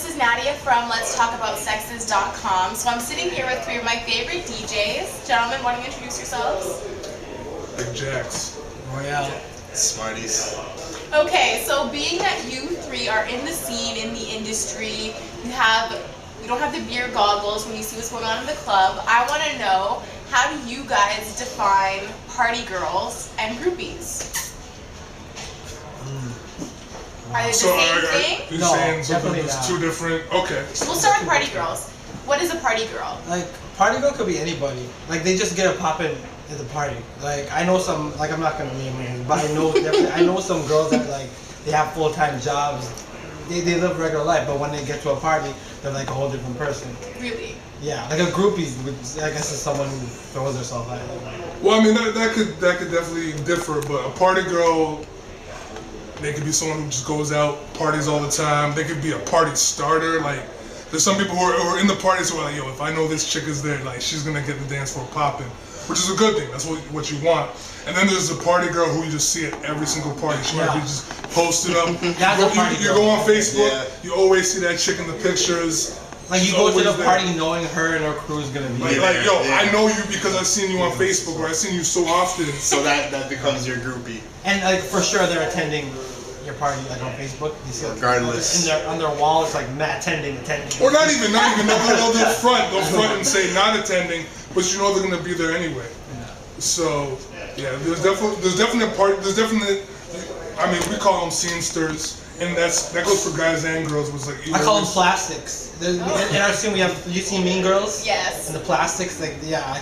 this is Nadia from LetsTalkAboutSexes.com. So I'm sitting here with three of my favorite DJs. Gentlemen, why don't you introduce yourselves? Big-Jacks. Royale. Smartiez. Okay, so being that you three are in the scene, in the industry, you don't have the beer goggles when you see what's going on in the club. I want to know, how do you guys define party girls and groupies? Are they the same thing? You're No, saying something definitely that's not. two different. Okay. We'll start with party girls. What is a party girl? Like, party girl could be anybody. Like, they just get it poppin' at the party. Like, I know some, like, I'm not gonna name names, but I know some girls that, like, they have full-time jobs. They live regular life, but when they get to a party, they're like a whole different person. Really? Yeah, like a groupie, I guess, is someone who throws herself out. Well, I mean that could definitely differ, but a party girl, they could be someone who just goes out, parties all the time. They could be a party starter. Like, there's some people who are in the parties who are like, yo, if I know this chick is there, like, she's gonna get the dance floor popping, which is a good thing. That's what you want. And then there's the party girl who you just see at every single party. She might be just posted up. You go on Facebook, you always see that chick in the pictures. Like, you go to the party knowing her and her crew is gonna be there. Like, yo, I know you because I've seen you on Facebook, or I've seen you so often. So that becomes your groupie. And, like, for sure they're attending your party, like, on Facebook. You see, like, Regardless. on their wall, it's like, attending. Or not even. They'll front and say not attending, but you know they're gonna be there anyway. So, yeah, there's definitely. I mean, we call them scenesters, and that goes for guys and girls. It was like I call them plastics. In our scene, we have. You see Mean Girls? Yes. And the plastics, like, yeah,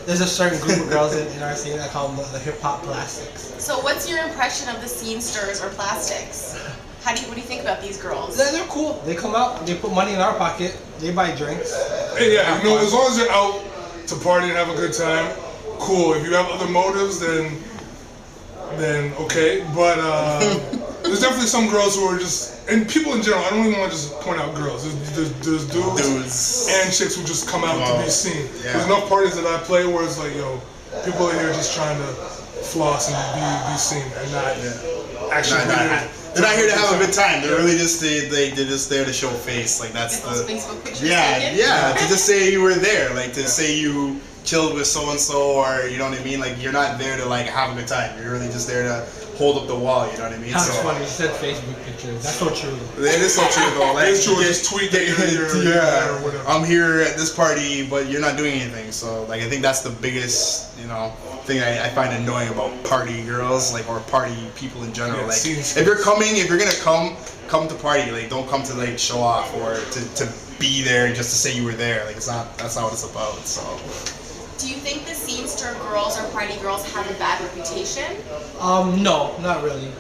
there's a certain group of girls in our scene. I call them the hip hop plastics. So what's your impression of the scenesters or plastics? What do you think about these girls? They're cool. They come out. They put money in our pocket. They buy drinks. Hey, yeah, you know, as long as you're out to party and have a good time, cool. If you have other motives, then okay. But there's definitely some girls who are just, and people in general. I don't even want to just point out girls. There's dudes and chicks who just come out to be seen. Yeah. There's enough parties that I play where it's like, yo, people are here just trying to floss and be seen, and not actually. They're not here to have a good time. They're really just they're just there to show face. Like, that's the Facebook pictures to just say you were there, like to say you chilled with so and so, or you know what I mean. Like, you're not there to like have a good time. You're really just there to hold up the wall. You know what I mean? That's funny. You said Facebook pictures. That's so true. It is so true though. Like, it's true. Just tweet that you're or whatever. I'm here at this party, but you're not doing anything. So like, I think that's the biggest thing I find annoying about party girls, like, or party people in general. Like, if you're gonna come to party, like, don't come to like show off or to be there just to say you were there. Like, that's not what it's about. So. Do you think the scenester girls or party girls have a bad reputation? No, not really.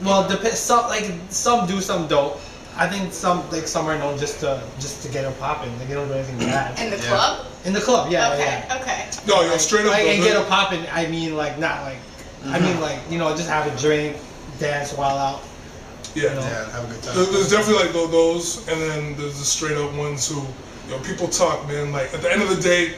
Well, some do, some don't. I think some are known just to get them popping. Like, they don't do anything bad. In the club? In the club, yeah. Okay. No, yo, straight up. Like, and get them popping. I mean, like, not like. I mean, like, just have a drink, dance while out. Yeah, have a good time. There's definitely like those, and then there's the straight up ones who, people talk, man. Like, at the end of the day,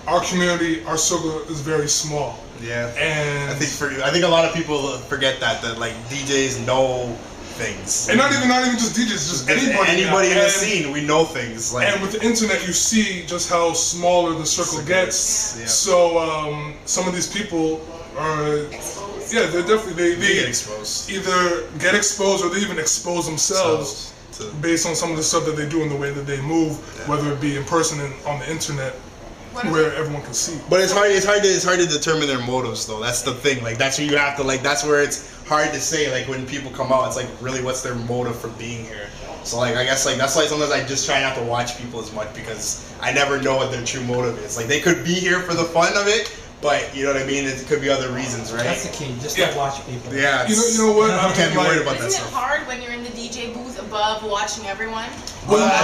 our community, our circle is very small. Yeah. And I think a lot of people forget that like DJs know things. And not even just DJs, just anybody in the scene, we know things. Like, and with the internet, you see just how smaller the circle gets. Yeah. So some of these people are exposed. Yeah, they're definitely they get exposed. Either get exposed or they even expose themselves based on some of the stuff that they do and the way that they move, whether it be in person and on the internet. Where everyone can see. But it's hard to determine their motives though. That's the thing. Like, that's where you have to, like, that's where it's hard to say, like, when people come out, it's like, really, what's their motive for being here? So, like, I guess, like, that's why sometimes I just try not to watch people as much, because I never know what their true motive is. Like, they could be here for the fun of it, but you know what I mean? It could be other reasons, right? That's the key. Just don't watch people. Yeah. You know what? I can't be worried about that Isn't stuff. it hard when you're in the DJ booth above watching everyone? Well, I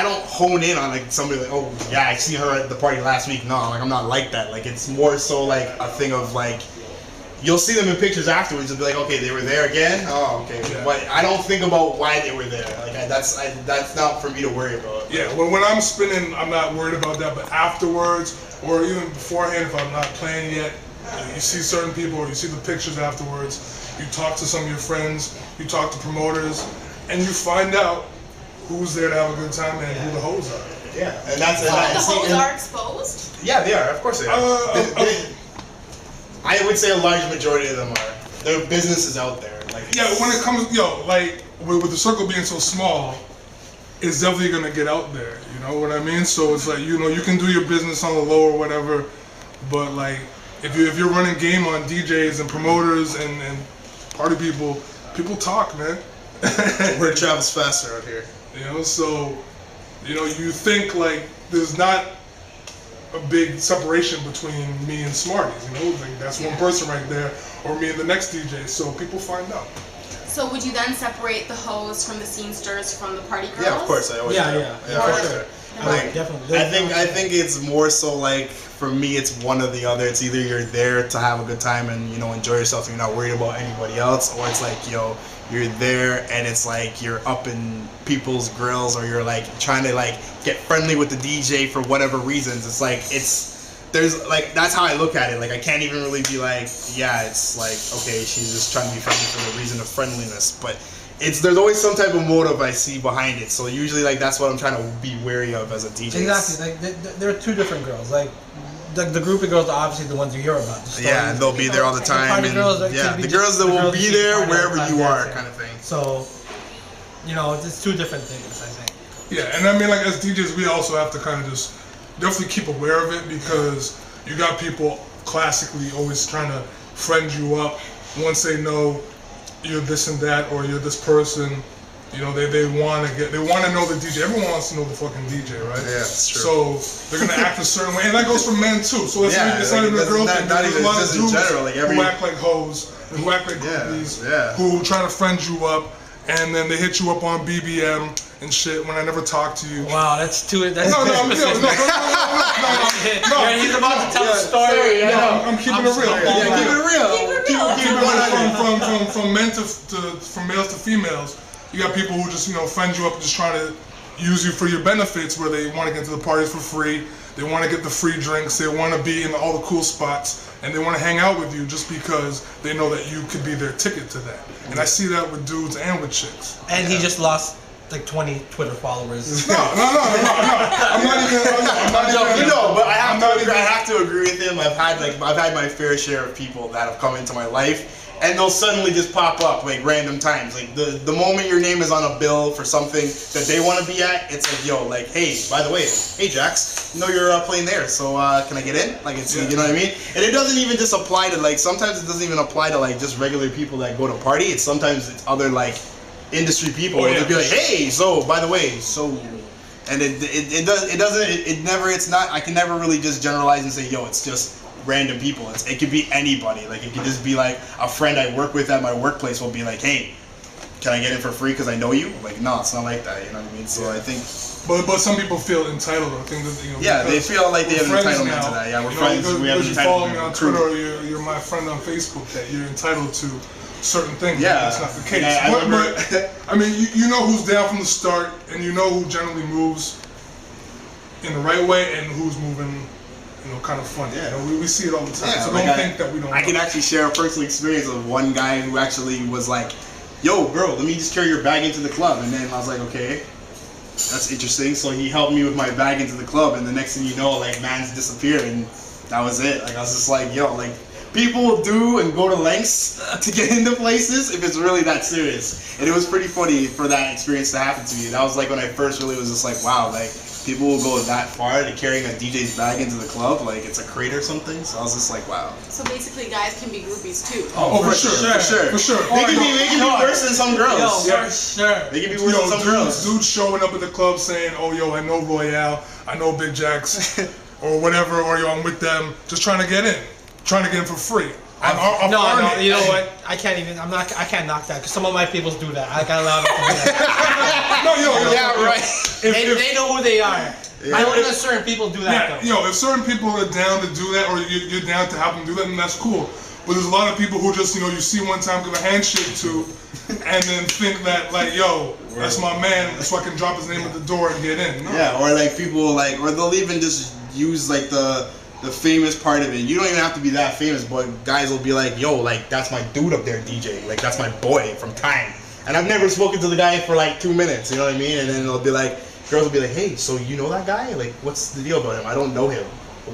don't hone in on, like, somebody like, oh yeah, I see her at the party last week. No, like, I'm not like that. Like, it's more so like a thing of, like, you'll see them in pictures afterwards and be like, okay, they were there again. Oh, okay. Yeah. But I don't think about why they were there. Like, that's not for me to worry about. Yeah. Well, when I'm spinning, I'm not worried about that. But afterwards, or even beforehand, if I'm not playing yet, you see certain people, or you see the pictures afterwards. You talk to some of your friends. You talk to promoters. and you find out who's there to have a good time and who the hoes are. Yeah, and that's So the hoes are exposed? Yeah, they are. Of course they are. I would say a large majority of them are. Their business is out there. Like yeah, when it comes, like with the circle being so small, it's definitely gonna get out there. You know what I mean? So it's like you can do your business on the low or whatever, but like if you're running game on DJs and promoters and party people talk, man. Word travels faster out here. So you think like there's not a big separation between me and Smartiez, like that's one person right there, or me and the next DJ, so people find out. So would you then separate the hoes from the scenesters from the party girls? Yeah, of course, I always do. Yeah, for sure. definitely. I think it's more so like for me, it's one or the other. It's either you're there to have a good time and enjoy yourself, and you're not worried about anybody else, or it's like you're there and it's like you're up in people's grills, or you're like trying to like get friendly with the DJ for whatever reasons. It's like there's like that's how I look at it. Like I can't even really be like, yeah, it's like okay, she's just trying to be friendly for the reason of friendliness, but there's always some type of motive I see behind it. So usually like that's what I'm trying to be wary of as a DJ. Exactly. Like there are two different girls. Like the group of girls are obviously the ones you hear about. Yeah, and they'll be there all the time. And girls, the girls that will be there wherever you are, kind of thing. So, it's two different things, I think. Yeah, and I mean, like as DJs, we also have to kind of just definitely keep aware of it, because you got people classically always trying to friend you up once they know you're this and that, or you're this person. They want to know the DJ. Everyone wants to know the fucking DJ, right? Yeah, that's true. So they're gonna act a certain way, and that goes for men too. So it's not even a girl thing. There's a lot of dudes who act like hoes, who act like groupies, who try to friend you up, and then they hit you up on BBM and shit when I never talk to you. Wow, that's too. That's No. He's about to tell a story. I'm keeping it real. Yeah, keep it real. Keep it from men from males to females. You got people who just friend you up and just trying to use you for your benefits, where they want to get to the parties for free, they want to get the free drinks, they want to be in all the cool spots, and they want to hang out with you just because they know that you could be their ticket to that. And I see that with dudes and with chicks. And he just lost like 20 Twitter followers. No. I'm not even. But I have to agree with him. I've had my fair share of people that have come into my life, and they'll suddenly just pop up like random times. Like the moment your name is on a bill for something that they want to be at, it's like, hey, by the way, hey Jax, you're playing there, so can I get in? Like it's you know what I mean? And it doesn't even just apply to sometimes it doesn't even apply to like just regular people that go to party. It's sometimes it's other like industry people. They'll be like, hey, so by the way, and I can never really just generalize and say, it's just random people. It could be anybody. Like it could just be like a friend I work with at my workplace will be like, hey, can I get in for free because I know you? Like no, it's not like that. You know what I mean? So I think. But some people feel entitled, or think that they feel like they have an entitlement to that. Yeah, we're friends. We have because you follow me on Twitter, or you're my friend on Facebook, that you're entitled to certain things. Yeah, that's not the case. Yeah, but I mean, you know who's down from the start, and you know who generally moves in the right way and who's moving, kind of funny. Yeah, we see it all the time. So don't think that we don't. I can actually share a personal experience of one guy who actually was like, "Yo, bro, let me just carry your bag into the club," and then I was like, "Okay, that's interesting." So he helped me with my bag into the club, and the next thing you know, like man's disappeared, and that was it. Like I was just like, "Yo, like." People will do and go to lengths to get into places if it's really that serious. And it was pretty funny for that experience to happen to me. That was like when I first really was just like, wow, like people will go that far to carrying a DJ's bag into the club, like it's a crate or something. So I was just like, wow. So basically guys can be groupies too. Oh, for sure. They can be worse than some girls. For sure. They can be worse than some girls. Dudes showing up at the club saying, oh, I know Royale, I know Big-Jacks, or whatever, or I'm with them, just trying to get in. Trying to get in for free. No, you know what? I can't knock that, because some of my peoples do that. I gotta allow them to do that. Right. They know who they are. Yeah. I don't know if certain people do that though. If certain people are down to do that, or you're down to help them do that, then that's cool. But there's a lot of people who just, you see one time, give a handshake to, and then think that, like, that's my man, so I can drop his name at the door and get in. No. Yeah, or like people, or they'll even just use like the famous part of it. You don't even have to be that famous, but guys will be like, yo, like, that's my dude up there, DJ. Like, that's my boy from Time. and I've never spoken to the guy for like 2 minutes. You know what I mean? And then it'll be like, girls will be like, hey, so you know that guy? Like, what's the deal about him? I don't know him.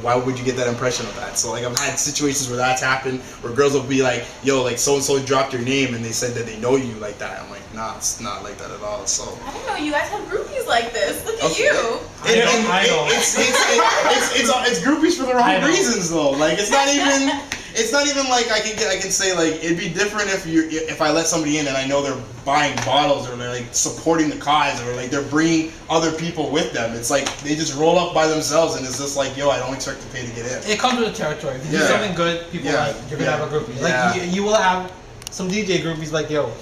Why would you get that impression of that? So like I've had situations where that's happened, where girls will be like, yo, like so and so dropped your name and they said that they know you like that. I'm like, nah, it's not like that at all. So I didn't know you guys have groupies like this. Look at you. I know. It's groupies for the wrong reasons though. Like it's not even like I can say like it'd be different if I let somebody in and I know they're buying bottles or they're like supporting the cause or like they're bringing other people with them. It's like they just roll up by themselves and it's just like, yo, I don't expect to pay to get in. It comes with the territory. If you do something good, people like you're gonna have a groupie. Like you will have some DJ groupies like, yo,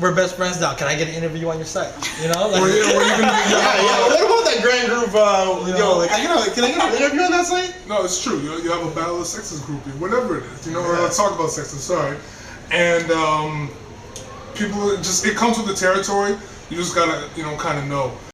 we're best friends now. Can I get an interview on your site? You know, like, or even What about that grand group? Yo, like, can I get an interview on that site? no, it's true. You have a Battle of Sexes groupie, whatever it is. You know, or let's talk about sexes. Sorry, and people it comes with the territory. You just gotta kind of know.